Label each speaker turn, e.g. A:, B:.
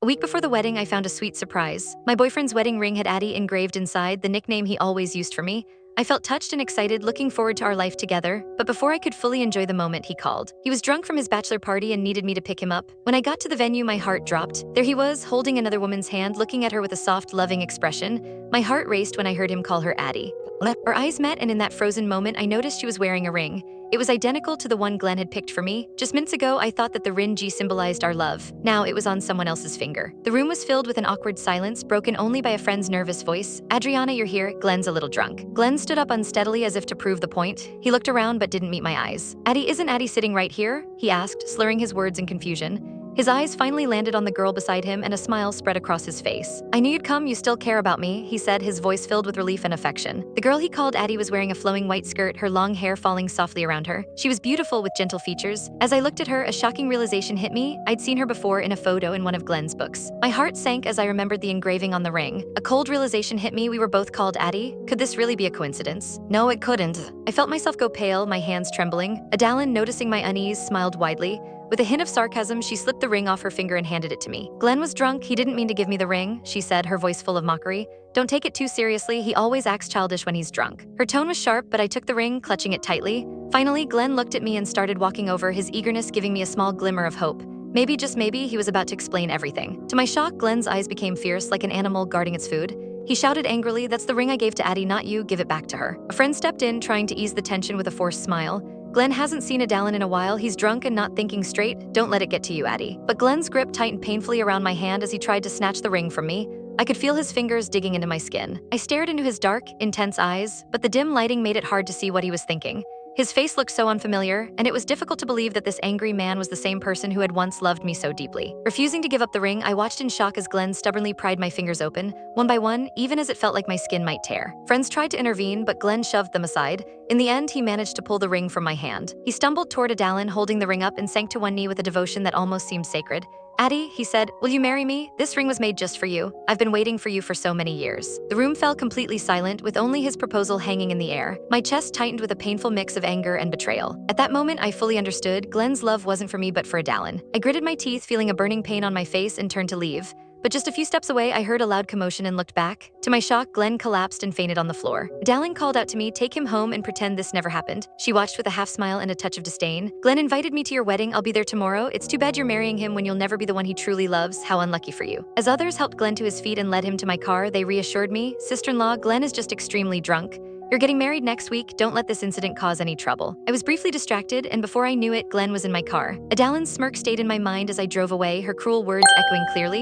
A: A week before the wedding, I found a sweet surprise. My boyfriend's wedding ring had Addie engraved inside, the nickname he always used for me. I felt touched and excited, looking forward to our life together, but before I could fully enjoy the moment, he called. He was drunk from his bachelor party and needed me to pick him up. When I got to the venue, my heart dropped. There he was, holding another woman's hand, looking at her with a soft, loving expression. My heart raced when I heard him call her Addie. Our eyes met, and in that frozen moment, I noticed she was wearing a ring. It was identical to the one Glenn had picked for me. Just minutes ago, I thought that the ring symbolized our love. Now it was on someone else's finger. The room was filled with an awkward silence, broken only by a friend's nervous voice. "Adriana, you're here. Glenn's a little drunk." Glenn stood up unsteadily as if to prove the point. He looked around but didn't meet my eyes. Isn't Addie sitting right here?" he asked, slurring his words in confusion. His eyes finally landed on the girl beside him, and a smile spread across his face. "I knew you'd come, you still care about me," he said, his voice filled with relief and affection. The girl he called Addie was wearing a flowing white skirt, her long hair falling softly around her. She was beautiful with gentle features. As I looked at her, a shocking realization hit me. I'd seen her before in a photo in one of Glenn's books. My heart sank as I remembered the engraving on the ring. A cold realization hit me. We were both called Addie. Could this really be a coincidence? No, it couldn't. I felt myself go pale, my hands trembling. Adalyn, noticing my unease, smiled widely. With a hint of sarcasm, she slipped the ring off her finger and handed it to me. "Glenn was drunk. He didn't mean to give me the ring," she said, her voice full of mockery. "Don't take it too seriously. He always acts childish when he's drunk." Her tone was sharp, but I took the ring, clutching it tightly. Finally, Glenn looked at me and started walking over, his eagerness giving me a small glimmer of hope. Maybe, just maybe, he was about to explain everything. To my shock, Glenn's eyes became fierce, like an animal guarding its food. He shouted angrily, "That's the ring I gave to Addie, not you. Give it back to her." A friend stepped in, trying to ease the tension with a forced smile. "Glenn hasn't seen Adalyn in a while. He's drunk and not thinking straight. Don't let it get to you, Addie." But Glenn's grip tightened painfully around my hand as he tried to snatch the ring from me. I could feel his fingers digging into my skin. I stared into his dark, intense eyes, but the dim lighting made it hard to see what he was thinking. His face looked so unfamiliar, and it was difficult to believe that this angry man was the same person who had once loved me so deeply. Refusing to give up the ring, I watched in shock as Glenn stubbornly pried my fingers open, one by one, even as it felt like my skin might tear. Friends tried to intervene, but Glenn shoved them aside. In the end, he managed to pull the ring from my hand. He stumbled toward Adalyn, holding the ring up, and sank to one knee with a devotion that almost seemed sacred. "Addie," he said, "will you marry me? This ring was made just for you. I've been waiting for you for so many years." The room fell completely silent, with only his proposal hanging in the air. My chest tightened with a painful mix of anger and betrayal. At that moment, I fully understood. Glenn's love wasn't for me, but for Adalyn. I gritted my teeth, feeling a burning pain on my face, and turned to leave. But just a few steps away, I heard a loud commotion and looked back. To my shock, Glenn collapsed and fainted on the floor. Adalyn called out to me, "Take him home and pretend this never happened." She watched with a half smile and a touch of disdain. "Glenn invited me to your wedding. I'll be there tomorrow. It's too bad you're marrying him when you'll never be the one he truly loves. How unlucky for you." As others helped Glenn to his feet and led him to my car, they reassured me, "Sister-in-law, Glenn is just extremely drunk. You're getting married next week. Don't let this incident cause any trouble." I was briefly distracted, and before I knew it, Glenn was in my car. Adalyn's smirk stayed in my mind as I drove away, her cruel words echoing clearly.